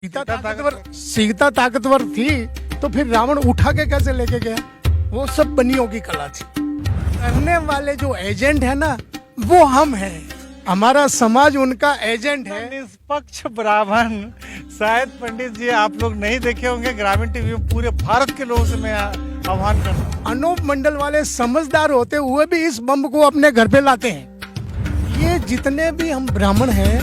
सीता ताकतवर थी तो फिर रावण उठा के कैसे लेके गया? वो सब बनियों की कला थी। करने वाले जो एजेंट है ना, वो हम हैं। हमारा समाज उनका एजेंट है। निष्पक्ष ब्राह्मण शायद पंडित जी आप लोग नहीं देखे होंगे। ग्रामीण टीवी में पूरे भारत के लोगों से मैं आह्वान करता हूँ। अनूप मंडल वाले समझदार होते हुए भी इस बम को अपने घर पे लाते हैं। ये जितने भी हम ब्राह्मण हैं,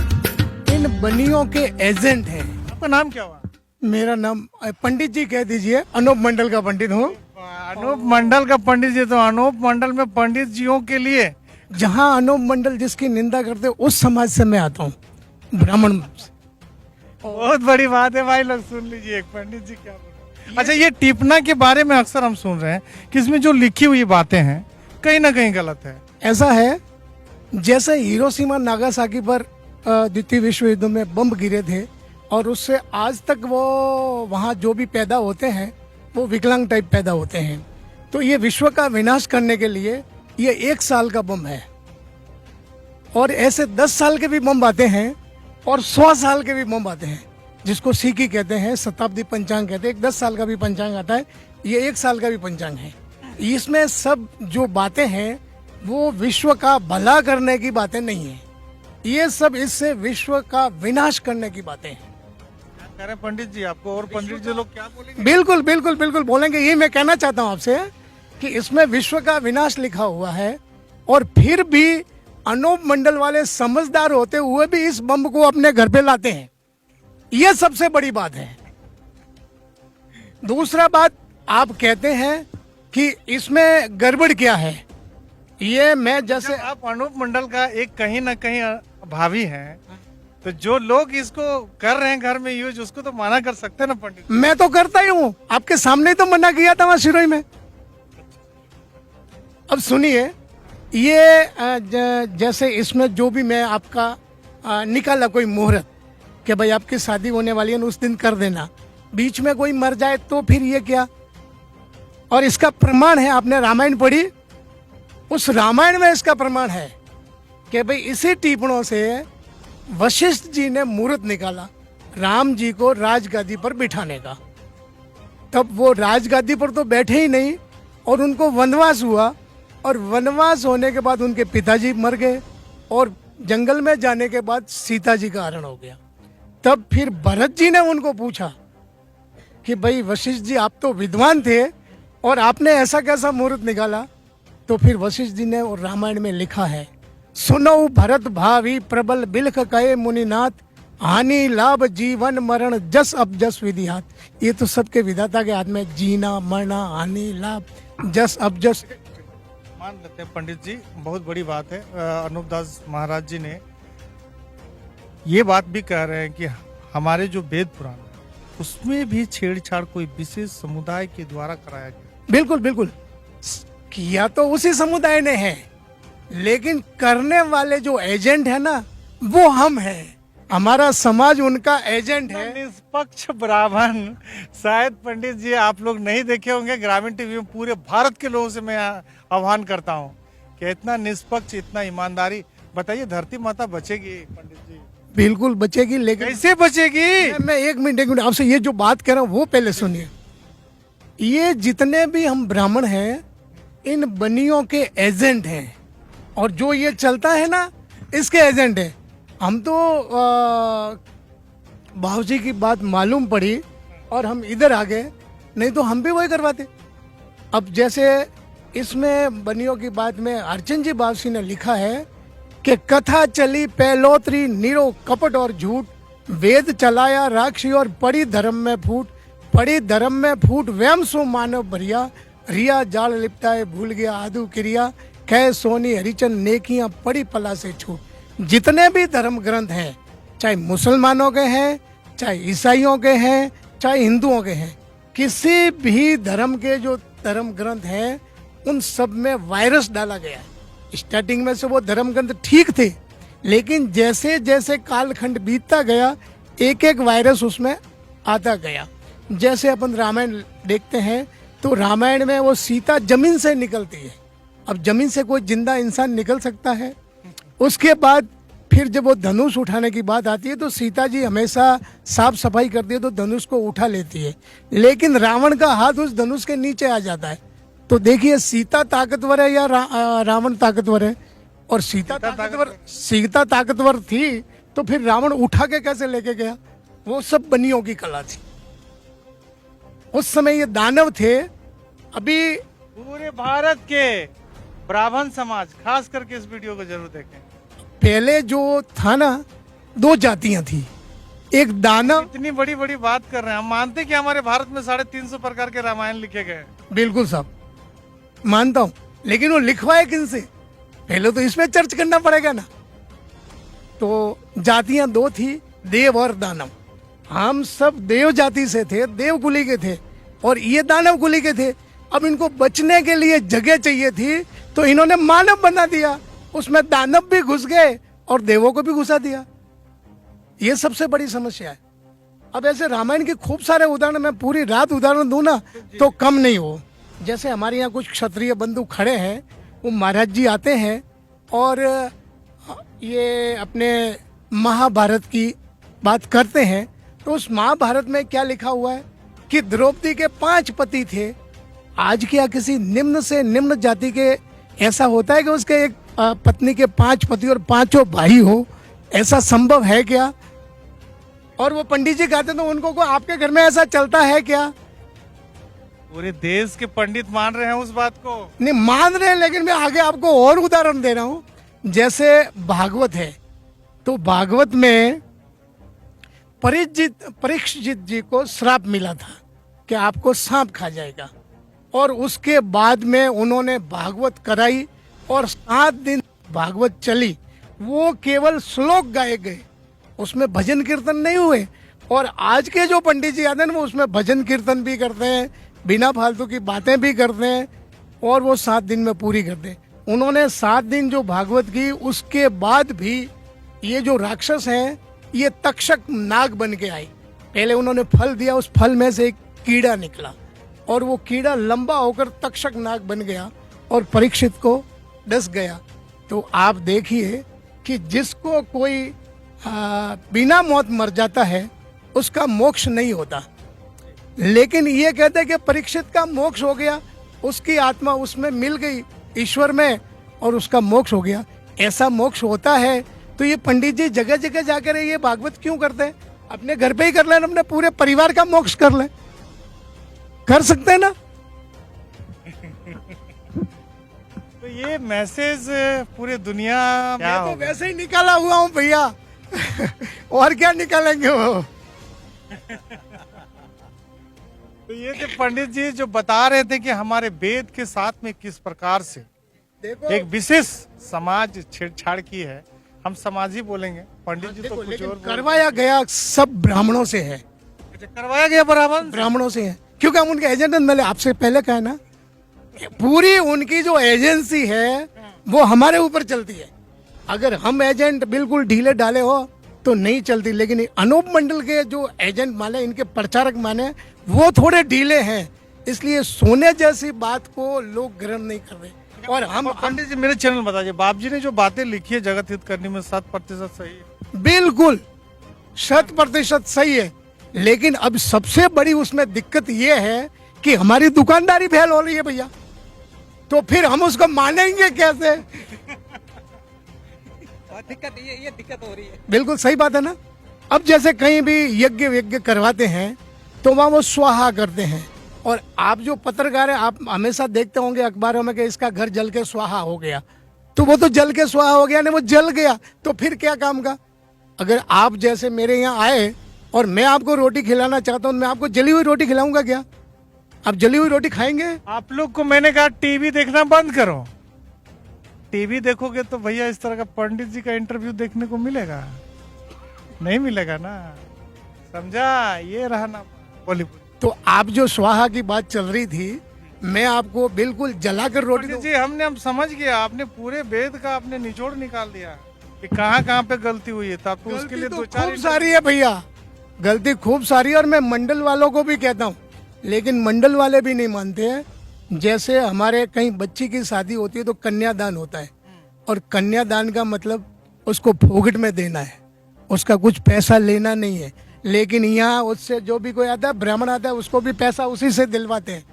इन बनियों के एजेंट हैं। आपका नाम क्या हुआ? मेरा नाम पंडित जी कह दीजिए। अनूप मंडल का पंडित हूँ। अनूप मंडल का पंडित जी, तो अनूप मंडल में पंडित जियों के लिए जहाँ अनूप मंडल जिसकी निंदा करते उस समाज से मैं आता हूँ, ब्राह्मण। बहुत बड़ी बात है भाई, लोग सुन लीजिए पंडित जी क्या बोल रहे हैं। अच्छा, ये टिपना के बारे में अक्सर हम सुन रहे हैं कि इसमें जो लिखी हुई बातें हैं कहीं ना कहीं गलत है। ऐसा है जैसे हिरोशिमा नागासाकी पर द्वितीय विश्व युद्ध में बम गिरे थे और उससे आज तक वो वहाँ जो भी पैदा होते हैं वो विकलांग टाइप पैदा होते हैं। तो ये विश्व का विनाश करने के लिए ये 1 साल का बम है। और ऐसे 10 साल के भी बम आते हैं और 100 साल के भी बम आते हैं, जिसको सीकी कहते हैं, शताब्दी पंचांग कहते हैं। एक 10 साल का भी पंचांग आता है, ये 1 साल का भी पंचांग है। इसमें सब जो बातें हैं वो विश्व का भला करने की बातें नहीं है। ये सब इससे विश्व का विनाश करने की बातें हैं। कह रहे पंडित जी आपको, और पंडित जी लोग क्या बोलेंगे? बिल्कुल बिल्कुल बिल्कुल बोलेंगे। ये मैं कहना चाहता हूँ आपसे कि इसमें विश्व का विनाश लिखा हुआ है और फिर भी अनूप मंडल वाले समझदार होते हुए भी इस बम को अपने घर पे लाते हैं। ये सबसे बड़ी बात है। दूसरा बात, आप कहते हैं कि इसमें गड़बड़ क्या है। ये मैं जैसे आप अनूप मंडल का एक कहीं ना कहीं भावी हैं, तो जो लोग इसको कर रहे हैं घर में यूज, उसको तो मना कर सकते हैं ना पंडित? मैं तो करता ही हूँ, आपके सामने ही तो मना किया था वहां सिरोही में। अब सुनिए, ये जैसे इसमें जो भी मैं आपका निकाला कोई मुहूर्त कि भाई आपकी शादी होने वाली है, उस दिन कर देना, बीच में कोई मर जाए तो फिर ये क्या? और इसका प्रमाण है, आपने रामायण पढ़ी, उस रामायण में इसका प्रमाण है कि भाई इसी टिप्पणों से वशिष्ठ जी ने मुहूर्त निकाला राम जी को राजगादी पर बिठाने का। तब वो राजगादी पर तो बैठे ही नहीं और उनको वनवास हुआ, और वनवास होने के बाद उनके पिताजी मर गए और जंगल में जाने के बाद सीता जी का हरण हो गया। तब फिर भरत जी ने उनको पूछा कि भाई वशिष्ठ जी, आप तो विद्वान थे और आपने ऐसा कैसा मुहूर्त निकाला? तो फिर वशिष्ठ जी ने और रामायण में लिखा है, सुनो भरत भावी प्रबल बिलख कहे मुनिनाथ, हानि लाभ जीवन मरण जस अब जस विधिहात। ये तो सबके विधाता के हाथ में, जीना मरना हानि लाभ जस अब जस। मान लेते हैं पंडित जी, बहुत बड़ी बात है। अनूप दास महाराज जी ने ये बात भी कह रहे हैं कि हमारे जो वेद पुराण है उसमें भी छेड़छाड़ कोई विशेष समुदाय के द्वारा कराया गया। बिल्कुल बिल्कुल किया तो उसी समुदाय ने है, लेकिन करने वाले जो एजेंट है ना, वो हम हैं। हमारा समाज उनका एजेंट है। निष्पक्ष ब्राह्मण शायद पंडित जी आप लोग नहीं देखे होंगे। ग्रामीण टीवी में पूरे भारत के लोगों से मैं आह्वान करता हूँ कि इतना निष्पक्ष, इतना ईमानदारी। बताइए, धरती माता बचेगी पंडित जी? बिल्कुल बचेगी, लेकिन कैसे बचेगी? मैं एक मिनट आपसे ये जो बात कर रहा हूँ वो पहले सुनिए। ये जितने भी हम ब्राह्मण हैं, इन बनियों के एजेंट हैं, और जो ये चलता है ना, इसके एजेंट है। हम तो बाबूजी की बात मालूम पड़ी और हम इधर आ गए, नहीं तो हम भी वही करवाते। अब जैसे इसमें बनियों की बात में अर्चन जी बाबूजी ने लिखा है कि कथा चली पहलोतरी निरो कपट और झूठ, वेद चलाया राक्षी और पड़ी धर्म में फूट, पड़ी धर्म में फूट व्यम सो मानव भरिया, रिया जाल लिपटाए भूल गया आदू क्रिया, कह सोनी हरिचन नेकियां पड़ी पला से छूट। जितने भी धर्म ग्रंथ हैं, चाहे मुसलमानों के हैं, चाहे ईसाइयों के हैं, चाहे हिंदुओं के हैं, किसी भी धर्म के जो धर्म ग्रंथ हैं उन सब में वायरस डाला गया है। स्टार्टिंग में से वो धर्म ग्रंथ ठीक थे, लेकिन जैसे जैसे कालखंड बीतता गया एक एक वायरस उसमें आता गया। जैसे अपन रामायण देखते हैं तो रामायण में वो सीता जमीन से निकलती है। अब जमीन से कोई जिंदा इंसान निकल सकता है? उसके बाद फिर जब वो धनुष उठाने की बात आती है तो सीता जी हमेशा साफ सफाई करती है तो धनुष को उठा लेती है, लेकिन रावण का हाथ उस धनुष के नीचे आ जाता है। तो देखिए सीता ताकतवर है या रावण ताकतवर है? और सीता ताकतवर थी तो फिर रावण उठा के कैसे लेके गया? वो सब बनियों की कला थी। उस समय ये दानव थे। अभी पूरे भारत के ब्राह्मण समाज खास करके इस वीडियो को जरूर देखें। पहले जो था ना, दो जातियां थी, एक दानव। इतनी बड़ी बड़ी बात कर रहे हैं, हम मानते कि हमारे भारत में 350 प्रकार के रामायण लिखे गए। बिल्कुल साहब, मानता हूं, लेकिन वो लिखवाए किनसे? पहले तो इसमें चर्च करना पड़ेगा ना। तो जातियां दो थी, देव और दानव। हम सब देव जाति से थे, देव कुली के थे, और ये दानव कुली के थे। अब इनको बचने के लिए जगह चाहिए थी तो इन्होंने मानव बना दिया, उसमें दानव भी घुस गए और देवों को भी घुसा दिया। ये सबसे बड़ी समस्या है। अब ऐसे रामायण के खूब सारे उदाहरण, मैं पूरी रात उदाहरण दूं ना तो कम नहीं हो। जैसे हमारे यहाँ कुछ क्षत्रिय बंधु खड़े हैं, वो महाराज जी आते हैं और ये अपने महाभारत की बात करते हैं। तो उस महाभारत में क्या लिखा हुआ है कि द्रौपदी के 5 पति थे। आज क्या किसी निम्न से निम्न जाति के ऐसा होता है कि उसके एक पत्नी के 5 पति और 5 भाई हो? ऐसा संभव है क्या? और वो पंडित जी कहते तो उनको को आपके घर में ऐसा चलता है क्या? पूरे देश के पंडित मान रहे हैं उस बात को। नहीं मान रहे हैं, लेकिन मैं आगे आपको और उदाहरण दे रहा हूं। जैसे भागवत है, तो भागवत में परीक्षित जी को श्राप मिला था कि आपको सांप खा जाएगा, और उसके बाद में उन्होंने भागवत कराई और 7 दिन भागवत चली। वो केवल श्लोक गाए गए, उसमें भजन कीर्तन नहीं हुए। और आज के जो पंडित जी आते हैं वो उसमें भजन कीर्तन भी करते हैं, बिना फालतू की बातें भी करते हैं, और वो 7 दिन में पूरी करते हैं। उन्होंने 7 दिन जो भागवत की, उसके बाद भी ये जो राक्षस हैं ये तक्षक नाग बन के आए। पहले उन्होंने फल दिया, उस फल में से एक कीड़ा निकला और वो कीड़ा लंबा होकर तक्षक नाग बन गया और परीक्षित को डस गया। तो आप देखिए कि जिसको कोई बिना मौत मर जाता है उसका मोक्ष नहीं होता, लेकिन ये कहते हैं कि परीक्षित का मोक्ष हो गया, उसकी आत्मा उसमें मिल गई ईश्वर में और उसका मोक्ष हो गया। ऐसा मोक्ष होता है तो ये पंडित जी जगह जगह जाकर ये भागवत क्यों करते हैं? अपने घर पे ही कर लें, अपने पूरे परिवार का मोक्ष कर लें। कर सकते हैं ना? तो ये मैसेज पूरे दुनिया में मैं तो वैसे ही निकाला हुआ हूँ भैया और क्या निकालेंगे वो। तो ये थे पंडित जी जो बता रहे थे कि हमारे वेद के साथ में किस प्रकार से देखो एक विशेष समाज छेड़छाड़ की है। हम समाज ही बोलेंगे, पंडित जी तो कुछ लेकिन और करवाया गया सब ब्राह्मणों से है। करवाया गया बराबर ब्राह्मणों से है, क्योंकि हम उनके एजेंट हैं। मैंने आपसे पहले कहा ना, पूरी उनकी जो एजेंसी है वो हमारे ऊपर चलती है। अगर हम एजेंट बिल्कुल ढीले डाले हो तो नहीं चलती, लेकिन अनूप मंडल के जो एजेंट माने, इनके प्रचारक माने, वो थोड़े ढीले हैं, इसलिए सोने जैसी बात को लोग ग्रहण नहीं कर रहे। और हम पंडित जी मेरे चैनल बताइए, बाप जी ने जो बातें लिखी है जगत हित करने में 100% सही है? बिल्कुल 100% सही है, लेकिन अब सबसे बड़ी उसमें दिक्कत ये है कि हमारी दुकानदारी फेल हो रही है भैया, तो फिर हम उसको मानेंगे कैसे? ये दिक्कत हो रही है। बिल्कुल सही बात है ना। अब जैसे कहीं भी यज्ञ करवाते हैं तो वहाँ वो स्वाहा करते हैं, और आप जो पत्रकार है आप हमेशा देखते होंगे अखबारों में कि इसका घर जल के स्वाहा हो गया, तो वो तो जल के स्वाहा हो गया ना, वो जल गया तो फिर क्या काम का? अगर आप जैसे मेरे यहाँ आए और मैं आपको रोटी खिलाना चाहता हूँ, मैं आपको जली हुई रोटी खिलाऊंगा क्या? आप जली हुई रोटी खाएंगे? आप लोग को मैंने कहा टीवी देखना बंद करो। टीवी देखोगे तो भैया इस तरह का पंडित जी का इंटरव्यू देखने को मिलेगा? नहीं मिलेगा ना, समझा? ये रहा ना बॉलीवुड। तो आप जो स्वाहा की बात चल रही थी, मैं आपको बिल्कुल जलाकर रोटी पंडित जी हम समझ गया, आपने पूरे वेद का आपने निचोड़ निकाल दिया कि कहाँ कहाँ पे गलती हुई है। तो आपको उसके लिए तो खूब सारी है भैया, गलती खूब सारी, और मैं मंडल वालों को भी कहता हूँ, लेकिन मंडल वाले भी नहीं मानते हैं। जैसे हमारे कहीं बच्ची की शादी होती है तो कन्यादान होता है, और कन्यादान का मतलब उसको फोगट में देना है, उसका कुछ पैसा लेना नहीं है। लेकिन यहाँ उससे जो भी कोई आता है, ब्राह्मण आता है, उसको भी पैसा उसी से दिलवाते हैं।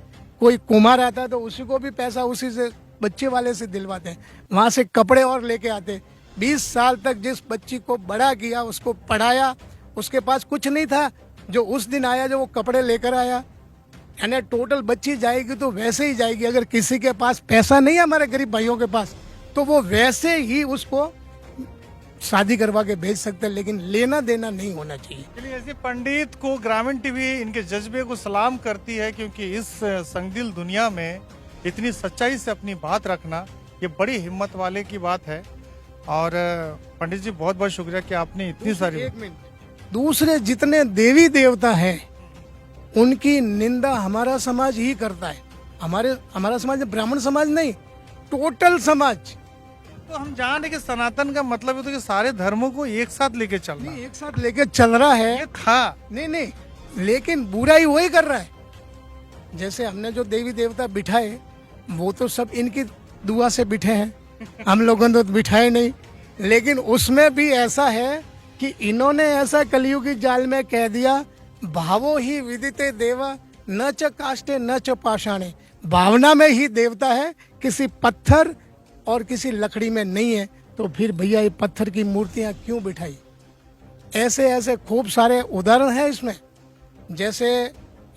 कोई कुमार आता है तो उसी को भी पैसा उसी से, बच्चे वाले से दिलवाते हैं। वहाँ से कपड़े और लेके आते हैं। 20 साल तक जिस बच्ची को बड़ा किया, उसको पढ़ाया, उसके पास कुछ नहीं था, जो उस दिन आया, जो वो कपड़े लेकर आया, यानी टोटल बच्ची जाएगी तो वैसे ही जाएगी। अगर किसी के पास पैसा नहीं है, हमारे गरीब भाइयों के पास, तो वो वैसे ही उसको शादी करवा के भेज सकते हैं, लेकिन लेना देना नहीं होना चाहिए। चलिए, ऐसे पंडित को ग्रामीण टीवी इनके जज्बे को सलाम करती है, क्योंकि इस संगदिल दुनिया में इतनी सच्चाई से अपनी बात रखना, ये बड़ी हिम्मत वाले की बात है। और पंडित जी, बहुत बहुत शुक्रिया कि आपने इतनी सारी। एक मिनट, दूसरे जितने देवी देवता हैं उनकी निंदा हमारा समाज ही करता है। हमारा समाज, ब्राह्मण समाज नहीं, टोटल समाज। तो हम जान रहे कि सनातन का मतलब है तो कि सारे धर्मों को एक साथ लेके चलना। नहीं, एक साथ लेके चल रहा है, ये था नहीं, लेकिन बुराई वही कर रहा है। जैसे हमने जो देवी देवता बिठाए, वो तो सब इनकी दुआ से बिठे हैं, हम लोगों ने तो बिठाए नहीं। लेकिन उसमें भी ऐसा है कि इन्होंने ऐसा कलयुगी जाल में कह दिया, भावो ही विदिते देवा न च काष्टे न च पाषाणे। भावना में ही देवता है, किसी पत्थर और किसी लकड़ी में नहीं है। तो फिर भैया ये पत्थर की मूर्तियां क्यों बिठाई? ऐसे ऐसे खूब सारे उदाहरण हैं इसमें। जैसे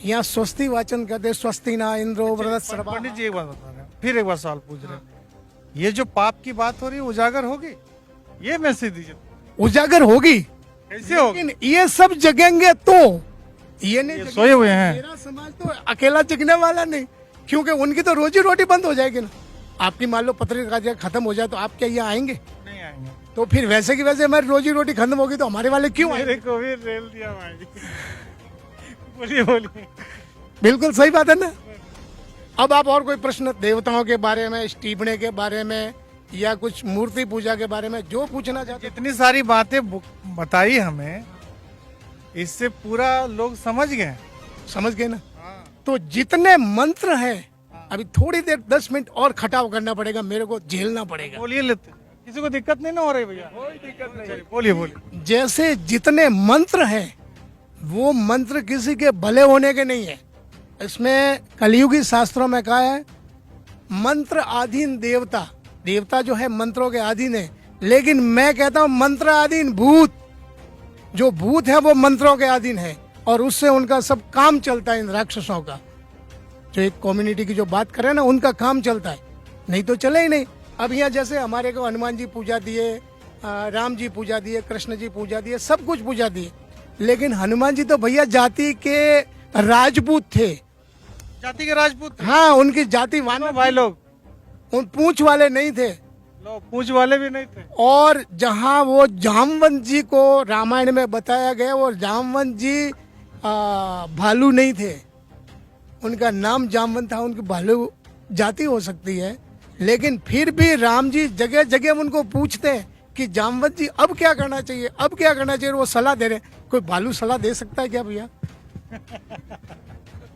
यहाँ स्वस्ति वाचन कहते, स्वस्ति ना इंद्रो वृद्धत सर्वा। पंडित जी, एक बात बता रहे हैं, फिर एक बार सवाल पूछ रहे हैं, ये जो पाप की बात हो रही है उजागर होगी? ये मैसेज दीजिए। उजागर होगी, कैसे होगी? लेकिन ये सब जगेंगे तो ये नहीं जगेंगे। सोए हुए हैं। मेरा समाज तो अकेला जगने वाला नहीं, क्योंकि उनकी तो रोजी रोटी बंद हो जाएगी ना। आपकी मान लो पत्रिका खत्म हो जाए तो आप क्या यहाँ आएंगे? नहीं आएंगे। तो फिर वैसे की वैसे हमारी रोजी रोटी खत्म होगी तो हमारे वाले क्यों आएंगे? मेरे को भी रेल दिया भाई। बोलिए। बिल्कुल सही बात है ना। अब आप और कोई प्रश्न देवताओं के बारे में, स्टीपने के बारे में, या कुछ मूर्ति पूजा के बारे में जो पूछना चाहते हैं? इतनी सारी बातें बताई हमें, इससे पूरा लोग समझ गए। समझ गए ना। तो जितने मंत्र हैं, अभी थोड़ी देर 10 मिनट और खटाव करना पड़ेगा, मेरे को झेलना पड़ेगा। बोलिए, लेते किसी को दिक्कत नहीं ना हो रही भैया? कोई दिक्कत नहीं। बोलिए। जैसे जितने मंत्र हैं, वो मंत्र किसी के भले होने के नहीं है। इसमें कलयुगी शास्त्रों में कहा है, मंत्र अधीन देवता। देवता जो है मंत्रों के अधीन है, लेकिन मैं कहता हूं मंत्र अधीन भूत। जो भूत है वो मंत्रों के अधीन है, और उससे उनका सब काम चलता है। इन राक्षसों का, जो एक कम्युनिटी की जो बात करें ना, उनका काम चलता है, नहीं तो चले ही नहीं। अब यहाँ जैसे हमारे को हनुमान जी पूजा दिए, राम जी पूजा दिए, कृष्ण जी पूजा दिए, सब कुछ पूजा दिए, लेकिन हनुमान जी तो भैया जाति के राजपूत थे। जाति के राजपूत? हाँ, उनकी जाति वानर भाई लोग, उन पूंछ वाले नहीं थे, लोग पूंछ वाले भी नहीं थे। और जहाँ वो जामवंत जी को रामायण में बताया गया, वो जामवंत जी भालू नहीं थे, उनका नाम जामवंत था। उनकी भालू जाति हो सकती है, लेकिन फिर भी राम जी जगह जगह उनको पूछते हैं कि जामवंत जी अब क्या करना चाहिए, अब क्या करना चाहिए, वो सलाह दे रहे हैं। कोई भालू सलाह दे सकता है क्या भैया?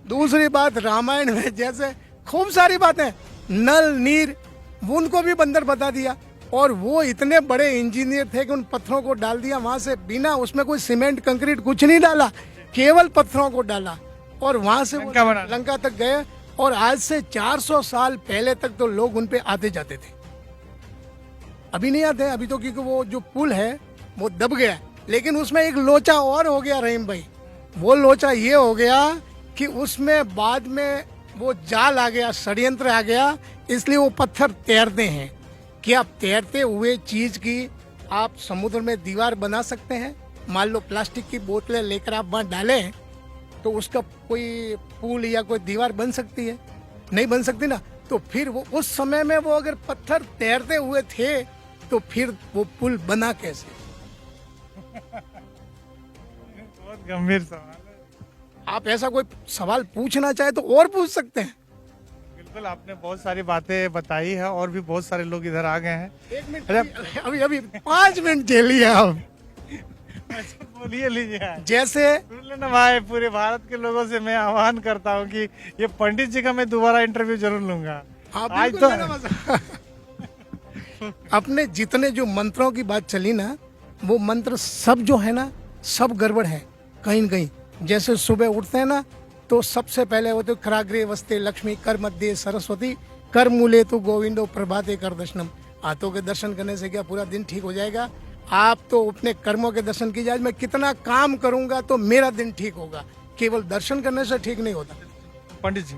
दूसरी बात, रामायण में जैसे खूब सारी बातें, नल नीर, वो उनको भी बंदर बता दिया, और वो इतने बड़े इंजीनियर थे कि उन पत्थरों को डाल दिया वहां से, बिना उसमें कोई सीमेंट कंक्रीट कुछ नहीं डाला, केवल पत्थरों को डाला, और वहां से वो लंका तक गए। और आज से 400 साल पहले तक तो लोग उन पे आते जाते थे, अभी नहीं आते, अभी तो, क्योंकि वो जो पुल है वो दब गया। लेकिन उसमें एक लोचा और हो गया रहीम भाई, वो लोचा ये हो गया कि उसमें बाद में वो जाल आ गया, षड्यंत्र आ गया, इसलिए वो पत्थर तैरते हैं। कि आप तैरते हुए चीज की आप समुद्र में दीवार बना सकते हैं। मान लो प्लास्टिक की बोतलें लेकर आप वहां डालें तो उसका कोई पुल या कोई दीवार बन सकती है? नहीं बन सकती ना। तो फिर वो उस समय में वो अगर पत्थर तैरते हुए थे तो फिर वो पुल बना कैसे? बहुत गंभीर सवाल है। आप ऐसा कोई सवाल पूछना चाहे तो और पूछ सकते हैं। बिल्कुल, आपने बहुत सारी बातें बताई है, और भी बहुत सारे लोग इधर आ गए हैं। 1 मिनट, अभी 5 मिनट झेलिए आप। बोलिए, लीजिए। जैसे सुन लेना भाई, पूरे भारत के लोगों से मैं आह्वान करता हूँ कि ये पंडित जी का मैं दोबारा इंटरव्यू जरूर लूंगा। आप आज तो अपने जितने जो मंत्रों की बात चली ना, वो मंत्र सब जो है ना, सब गड़बड़ है कहीं न कहीं। जैसे सुबह उठते हैं ना, तो सबसे पहले वो तो कराग्रे वस्ते लक्ष्मी, कर मध्य सरस्वती, कर मूले तो गोविंदो, प्रभाते कर दर्शनम। हाथों के दर्शन करने से क्या पूरा दिन ठीक हो जाएगा? आप तो अपने कर्मों के दर्शन कीजिए। आज मैं कितना काम करूंगा तो मेरा दिन ठीक होगा, केवल दर्शन करने से ठीक नहीं होता। पंडित जी,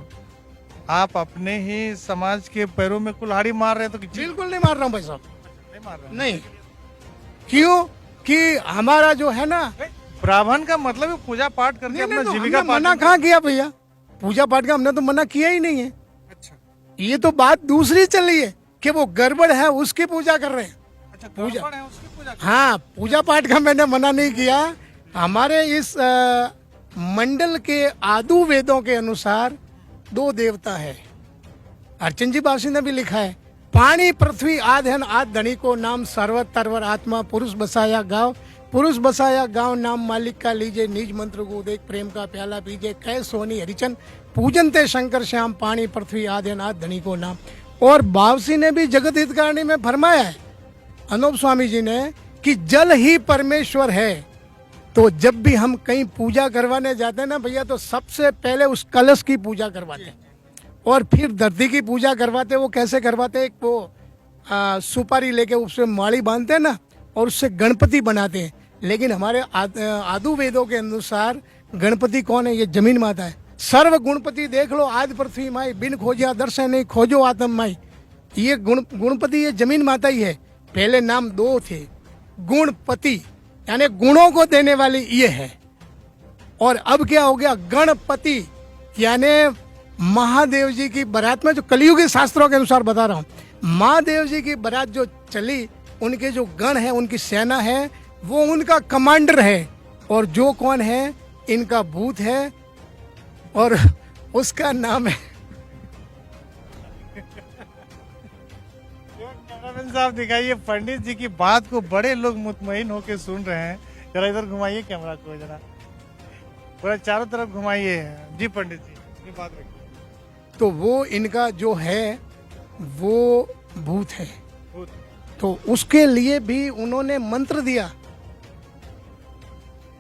आप अपने ही समाज के पैरों में कुल्हाड़ी मार रहे हैं तो बिल्कुल नहीं मार रहा हूँ भाई साहब, नहीं मार रहे हैं। नहीं। क्यों कि हमारा जो है ना, ब्राह्मण का मतलब है पूजा पाठ करके अपना तो जीविका हमने मना कहाँ किया भैया? पूजा पाठ का हमने तो मना किया ही नहीं है। अच्छा ये तो बात दूसरी चल रही है कि वो गड़बड़ है उसकी पूजा कर रहे हैं। अच्छा, पूजा- गड़बड़ है उसकी पूजा हाँ, पूजा पाठ का मैंने मना नहीं किया। हमारे इस मंडल के आदु वेदों के अनुसार 2 देवता है। अर्चन जी बासी ने भी लिखा है, पानी पृथ्वी आधन आद धनी को नाम सर्वत तरवर आत्मा, पुरुष बसाया गाँव, पुरुष बसाया गाँव नाम मालिक का लीजे, निज मंत्र को देख प्रेम का प्याला पीजे, कै सोनी हरिचन पूजन ते शंकर श्याम, पानी पृथ्वी आधन आद धनी को नाम। और बावसी ने भी जगत हितकारणी में फरमाया है, अनूप स्वामी जी ने, कि जल ही परमेश्वर है। तो जब भी हम कहीं पूजा करवाने जाते हैं ना भैया, तो सबसे पहले उस कलश की पूजा करवाते हैं और फिर धरती की पूजा करवाते हैं। वो कैसे करवाते हैं? एक वो सुपारी लेके उससे माड़ी बांधते हैं ना, और उससे गणपति बनाते हैं। लेकिन हमारे आदु वेदों के अनुसार गणपति कौन है? ये जमीन माता है। सर्व गुणपति देख लो आदि पृथ्वी माई, बिन खोजा दर्शन नहीं खोजो आत्म माई। ये गुणपति ये जमीन माता ही है। पहले नाम 2 थे, गुणपति यानी गुणों को देने वाली ये है, और अब क्या हो गया? गणपति यानी महादेव जी की बारात में, जो कलयुगी शास्त्रों के अनुसार बता रहा हूँ, महादेव जी की बारात जो चली, उनके जो गण है, उनकी सेना है, वो उनका कमांडर है। और जो कौन है? इनका भूत है, और उसका नाम है कैमरामैन साहब दिखाइए पंडित जी की बात को, बड़े लोग मुतमईन होके सुन रहे हैं। जरा इधर घुमाइए कैमरा को, जरा पूरा चारों तरफ घुमाइए। जी पंडित जी, ये बात रखिए। तो वो इनका जो है वो भूत है। भूत। तो उसके लिए भी उन्होंने मंत्र दिया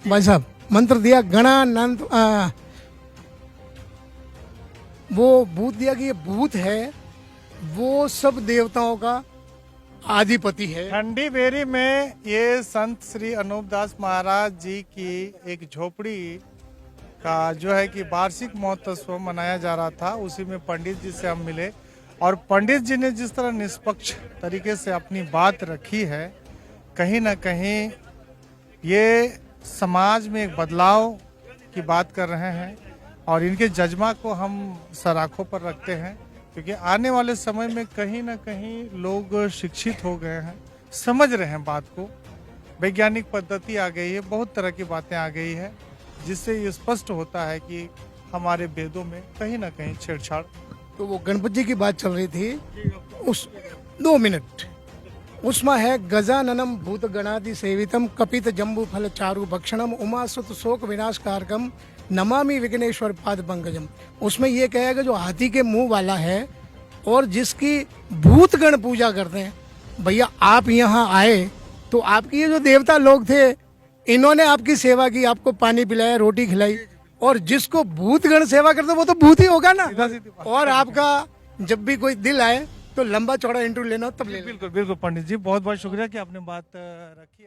भाई साहब, मंत्र दिया गणानंद। वो भूत दिया कि ये भूत है, वो सब देवताओं का आधिपति है। ठंडी बेरी में ये संत श्री अनूप दास महाराज जी की एक झोपड़ी का जो है कि वार्षिक महोत्सव मनाया जा रहा था। उसी में पंडित जी से हम मिले, और पंडित जी ने जिस तरह निष्पक्ष तरीके से अपनी बात रखी है, कहीं ना कहीं ये समाज में एक बदलाव की बात कर रहे हैं। और इनके जज्बा को हम सराखों पर रखते हैं, क्योंकि आने वाले समय में कहीं ना कहीं लोग शिक्षित हो गए हैं, समझ रहे हैं बात को, वैज्ञानिक पद्धति आ गई है, बहुत तरह की बातें आ गई है, जिससे ये स्पष्ट होता है कि हमारे वेदों में कहीं ना कहीं छेड़छाड़। तो वो गणपति जी की बात चल रही थी, उस 2 मिनट उसमें है, गजाननम भूत गणादि सेवितम, कपित जम्बू फल चारु भक्षणम, उमासुत शोक विनाश कारकम, नमामि विघ्नेश्वर पाद पंकजम। उसमें ये कहेगा जो हाथी के मुंह वाला है और जिसकी भूत गण पूजा करते हैं। भैया आप यहाँ आए तो आपके ये जो देवता लोग थे, इन्होंने आपकी सेवा की, आपको पानी पिलाया, रोटी खिलाई, और जिसको भूत गण सेवा करते वो तो भूत ही होगा ना। और आपका जब भी कोई दिल आए तो लंबा चौड़ा इंटरव्यू लेना हो तब ले लेना। बिल्कुल बिल्कुल पंडित जी, बहुत बहुत शुक्रिया कि आपने बात रखी।